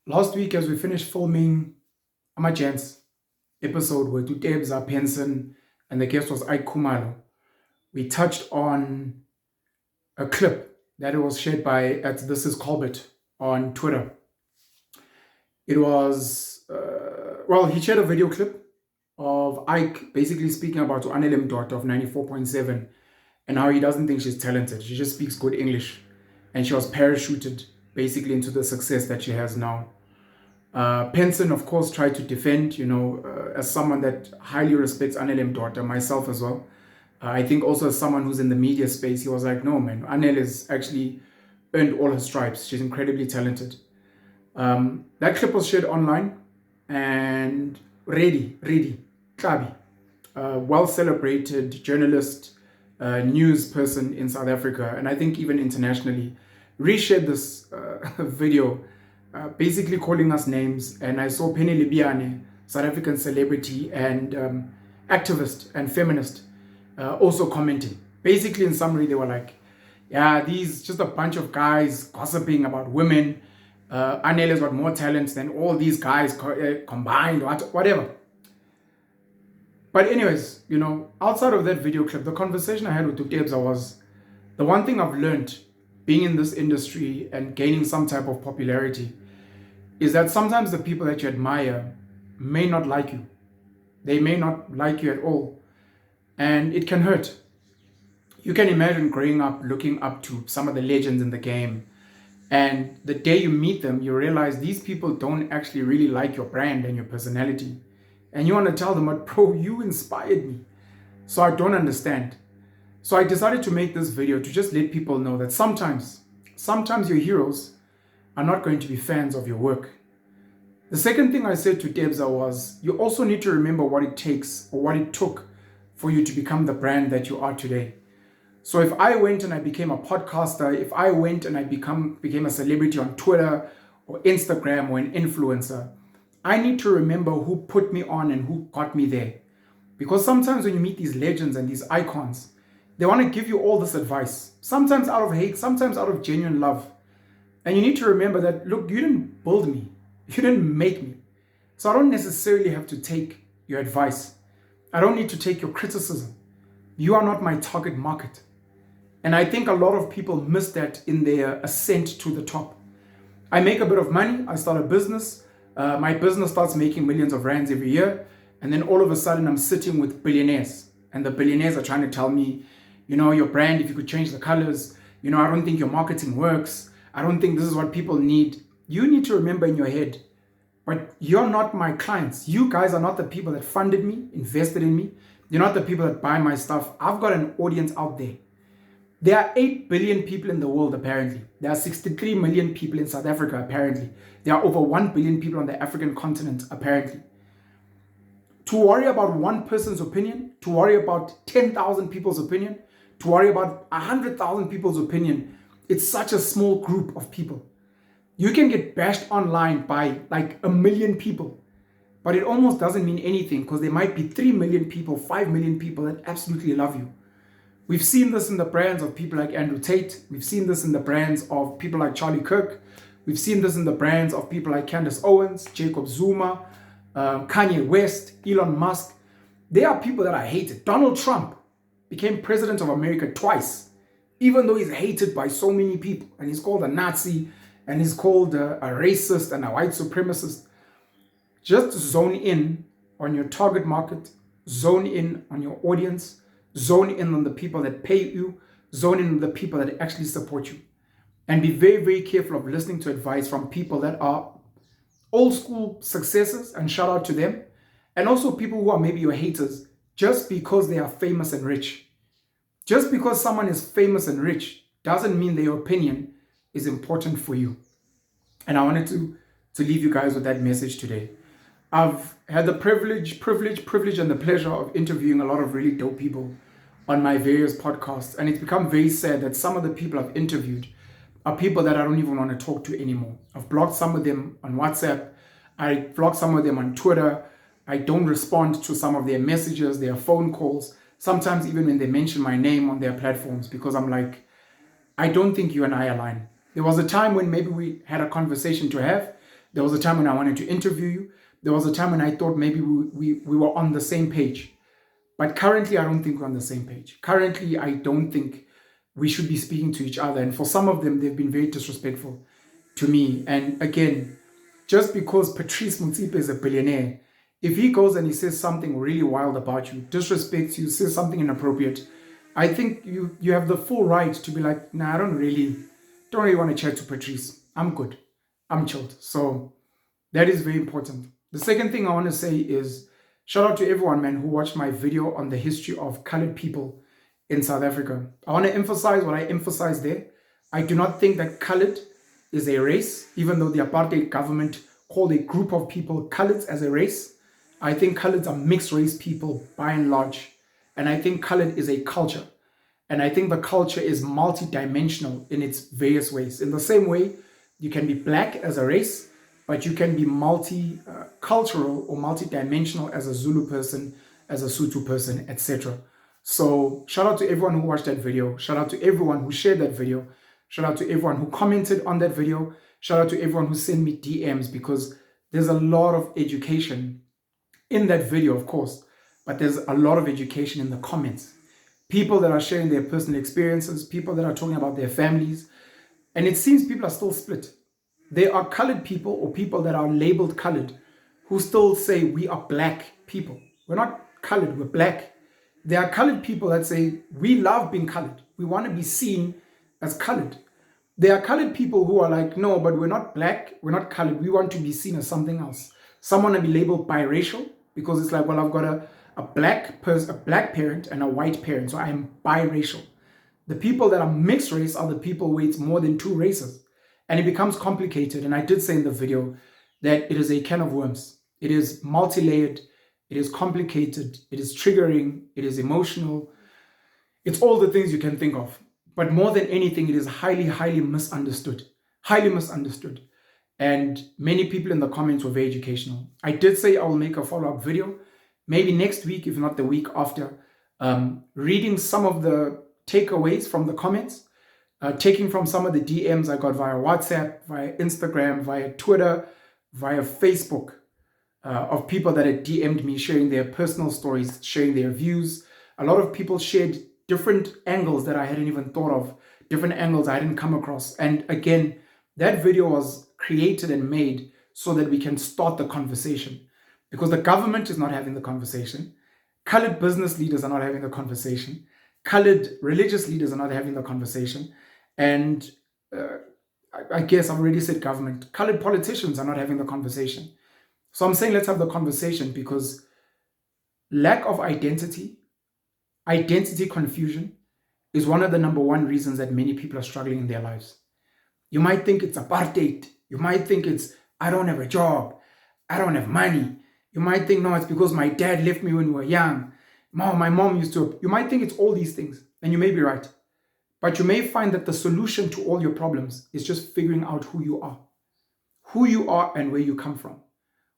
Last week, as we finished filming Amagents episode with Utebza Penson and the guest was Ike Kumalo, we touched on a clip that was shared by at This Is Colbert on Twitter. It was, he shared a video clip of Ike basically speaking about Anelem Dot of 94.7 and how he doesn't think she's talented. She just speaks good English. And she was parachuted basically into the success that she has now. Penson, of course, tried to defend, as someone that highly respects Anelem daughter, myself as well. I think also as someone who's in the media space, he was like, no, man, Anel has actually earned all her stripes. She's incredibly talented. That clip was shared online and ready, Klabi, well celebrated journalist, news person in South Africa, and I think even internationally, reshared this video, basically calling us names. And I saw Penny Libiane, South African celebrity and activist and feminist, also commenting. Basically, in summary, they were like, yeah, these just a bunch of guys gossiping about women. Anel has got more talent than all these guys combined, whatever. But anyways, outside of that video clip, the conversation I had with Utebza was, the one thing I've learned being in this industry and gaining some type of popularity is that sometimes the people that you admire may not like you. They may not like you at all. And it can hurt. You can imagine growing up looking up to some of the legends in the game. And the day you meet them, you realize these people don't actually really like your brand and your personality. And you want to tell them, but bro, you inspired me. So I don't understand. So I decided to make this video to just let people know that sometimes your heroes are not going to be fans of your work. The second thing I said to Debza was, you also need to remember what it takes or what it took for you to become the brand that you are today. So if I went and I became a podcaster, if I went and I became a celebrity on Twitter or Instagram or an influencer, I need to remember who put me on and who got me there. Because sometimes when you meet these legends and these icons, they want to give you all this advice, sometimes out of hate, sometimes out of genuine love. And you need to remember that, look, you didn't build me. You didn't make me. So I don't necessarily have to take your advice. I don't need to take your criticism. You are not my target market. And I think a lot of people miss that in their ascent to the top. I make a bit of money. I start a business. My business starts making millions of rands every year. And then all of a sudden I'm sitting with billionaires. And the billionaires are trying to tell me, your brand, if you could change the colors, I don't think your marketing works. I don't think this is what people need. You need to remember in your head, but you're not my clients. You guys are not the people that funded me, invested in me. You're not the people that buy my stuff. I've got an audience out there. There are 8 billion people in the world, apparently. There are 63 million people in South Africa, apparently. There are over 1 billion people on the African continent, apparently. To worry about one person's opinion, to worry about 10,000 people's opinion, to worry about 100,000 people's opinion, it's such a small group of people. You can get bashed online by like 1 million people, but it almost doesn't mean anything because there might be 3 million people, 5 million people that absolutely love you. We've seen this in the brands of people like Andrew Tate. We've seen this in the brands of people like Charlie Kirk. We've seen this in the brands of people like Candace Owens, Jacob Zuma, Kanye West, Elon Musk. There are people that are hated. Donald Trump became president of America twice, even though he's hated by so many people. And he's called a Nazi, and he's called a racist and a white supremacist. Just zone in on your target market, zone in on your audience, zone in on the people that pay you, zone in on the people that actually support you. And be very, very careful of listening to advice from people that are old school successes, and shout out to them. And also people who are maybe your haters just because they are famous and rich. Just because someone is famous and rich doesn't mean their opinion is important for you. And I wanted to leave you guys with that message today. I've had the privilege and the pleasure of interviewing a lot of really dope people on my various podcasts. And it's become very sad that some of the people I've interviewed are people that I don't even want to talk to anymore. I've blocked some of them on WhatsApp. I blocked some of them on Twitter. I don't respond to some of their messages, their phone calls, sometimes even when they mention my name on their platforms, because I'm like, I don't think you and I align. There was a time when maybe we had a conversation to have, There was a time when I wanted to interview you. There was a time when I thought maybe we were on the same page. But currently, I don't think we're on the same page. Currently, I don't think we should be speaking to each other. And for some of them, they've been very disrespectful to me. And again, just because Patrice Motsepe is a billionaire, if he goes and he says something really wild about you, disrespects you, says something inappropriate, I think you have the full right to be like, nah, I don't really want to chat to Patrice. I'm good. I'm chilled. So that is very important. The second thing I want to say is shout out to everyone, man, who watched my video on the history of colored people in South Africa. I want to emphasize what I emphasized there. I do not think that colored is a race, even though the apartheid government called a group of people Coloureds as a race. I think Coloureds are mixed race people by and large. And I think colored is a culture. And I think the culture is multi-dimensional in its various ways. In the same way, you can be black as a race, but you can be multi-cultural or multi-dimensional as a Zulu person, as a Sotho person, etc. So shout out to everyone who watched that video. Shout out to everyone who shared that video. Shout out to everyone who commented on that video. Shout out to everyone who sent me DMs, because there's a lot of education in that video, of course, but there's a lot of education in the comments. People that are sharing their personal experiences, people that are talking about their families. And it seems people are still split. There are colored people or people that are labeled colored who still say we are black people. We're not colored, we're black. There are colored people that say we love being colored. We want to be seen as colored. There are colored people who are like, no, but we're not black, we're not colored. We want to be seen as something else. Some want to be labeled biracial because it's like, well, I've got a black parent and a white parent, so I am biracial. The people that are mixed race are the people where it's more than two races. And it becomes complicated. And I did say in the video that it is a can of worms. It is multi-layered. It is complicated. It is triggering. It is emotional. It's all the things you can think of. But more than anything, it is highly, highly misunderstood. Highly misunderstood. And many people in the comments were very educational. I did say I will make a follow-up video, maybe next week, if not the week after, reading some of the takeaways from the comments, taking from some of the DMs I got via WhatsApp, via Instagram, via Twitter, via Facebook, of people that had DM'd me sharing their personal stories, sharing their views. A lot of people shared different angles that I hadn't even thought of, different angles I hadn't come across. And again, that video was created and made so that we can start the conversation, because the government is not having the conversation. Colored business leaders are not having the conversation. Colored religious leaders are not having the conversation. And I guess I've already said government. Colored politicians are not having the conversation. So I'm saying let's have the conversation, because lack of identity confusion is one of the number one reasons that many people are struggling in their lives. You might think it's apartheid. You might think it's, I don't have a job. I don't have money. You might think, no, it's because my dad left me when we were young. My mom used to. You might think it's all these things, and you may be right. But you may find that the solution to all your problems is just figuring out who you are and where you come from.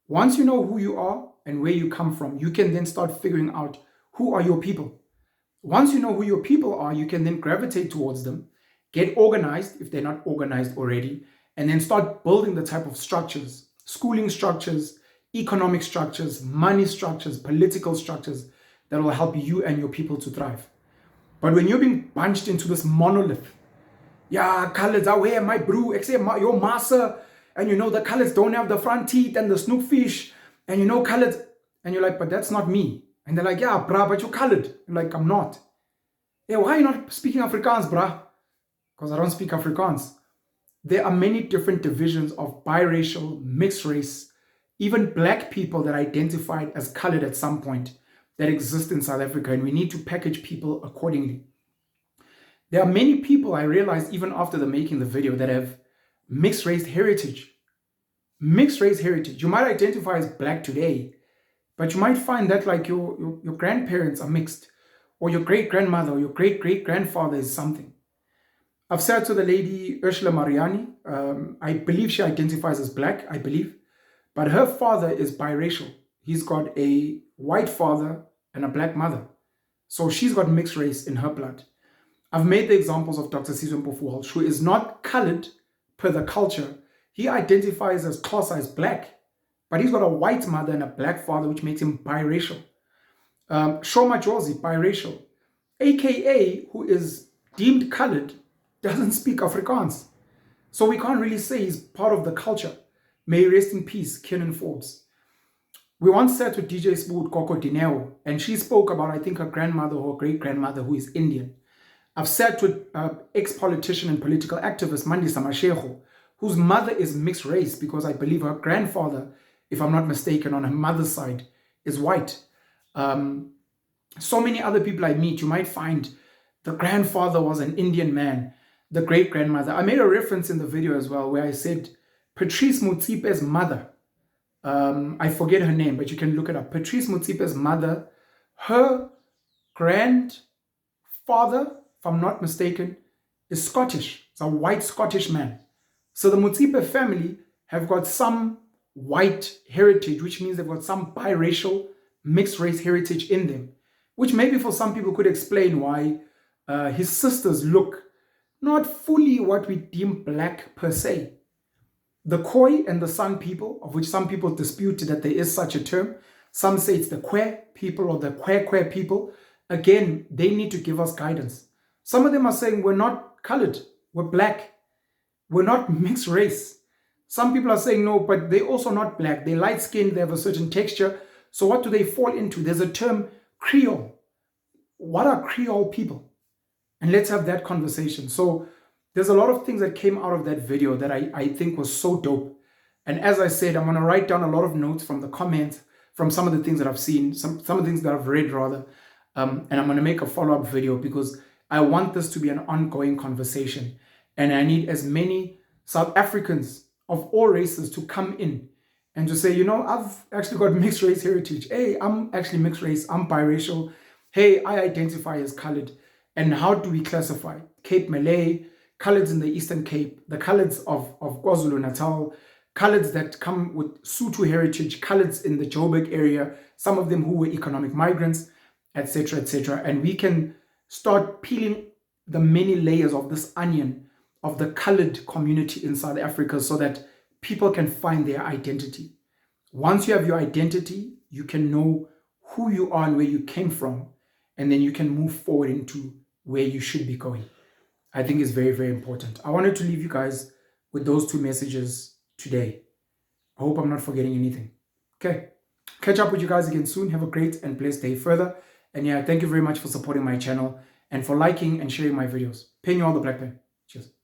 Once you know who you are and where you come from, you can then start figuring out who are your people. Once you know who your people are, you can then gravitate towards them, get organized if they're not organized already, and then start building the type of structures, schooling structures, economic structures, money structures, political structures that will help you and your people to thrive. But when you're being bunched into this monolith, yeah, Coloureds, I wear my brew, except your massa, and you know the Coloureds don't have the front teeth and the snook fish, and you know Coloureds, and you're like, but that's not me. And they're like, yeah, brah, but you're colored. I'm like, I'm not. Yeah, why are you not speaking Afrikaans, brah? Because I don't speak Afrikaans. There are many different divisions of biracial, mixed race, even black people that identified as colored at some point that exist in South Africa, and we need to package people accordingly. There are many people, I realized even after the making the video, that have mixed race heritage. Mixed race heritage. You might identify as black today, but you might find that like your grandparents are mixed, or your great-grandmother or your great-great-grandfather is something. I've said to the lady Ursula Mariani, I believe she identifies as black, I believe, but her father is biracial. He's got a white father and a black mother. So she's got mixed race in her blood. I've made the examples of Dr. Sizwe Mpofu Walsh, who is not colored per the culture. He identifies as Xhosa, as black, but he's got a white mother and a black father, which makes him biracial. Shoma Jozi, biracial. AKA, who is deemed colored, doesn't speak Afrikaans. So we can't really say he's part of the culture. May he rest in peace, Kenan Forbes. We once sat with DJ Spood Coco Dineo, and she spoke about, I think, her grandmother or great-grandmother who is Indian. I've sat with ex-politician and political activist Mandisa Mashego, whose mother is mixed race because I believe her grandfather, if I'm not mistaken, on her mother's side, is white. So many other people I meet, you might find the grandfather was an Indian man, the great-grandmother. I made a reference in the video as well where I said Patrice Mutsipe's mother, I forget her name, but you can look it up. Patrice Mutsipe's mother, her grandfather, if I'm not mistaken, is Scottish. It's a white Scottish man. So the Mutsipe family have got some white heritage, which means they've got some biracial, mixed race heritage in them, which maybe for some people could explain why his sisters look not fully what we deem black per se. The Khoi and the San people, of which some people dispute that there is such a term. Some say it's the Kwe people or the Kwe people. Again, they need to give us guidance. Some of them are saying we're not colored, we're black, we're not mixed race. Some people are saying no, but they're also not black. They're light skinned, they have a certain texture. So what do they fall into? There's a term, Creole. What are Creole people? And let's have that conversation. So there's a lot of things that came out of that video that I think was so dope. And as I said, I'm going to write down a lot of notes from the comments, from some of the things that I've seen, some of the things that I've read rather. And I'm going to make a follow-up video because I want this to be an ongoing conversation. And I need as many South Africans of all races to come in and to say, you know, I've actually got mixed race heritage. Hey, I'm actually mixed race. I'm biracial. Hey, I identify as colored. And how do we classify? Cape Malay, Coloureds in the Eastern Cape, the Coloureds of KwaZulu-Natal, Coloureds that come with Sotho heritage, Coloureds in the Joburg area, some of them who were economic migrants, etc., etc. And we can start peeling the many layers of this onion of the colored community in South Africa so that people can find their identity. Once you have your identity, you can know who you are and where you came from, and then you can move forward into where you should be going. I think it's very, very important. I wanted to leave you guys with those two messages today. I hope I'm not forgetting anything. Okay. Catch up with you guys again soon. Have a great and blessed day further. And yeah, thank you very much for supporting my channel and for liking and sharing my videos. Paying you all the black pen. Cheers.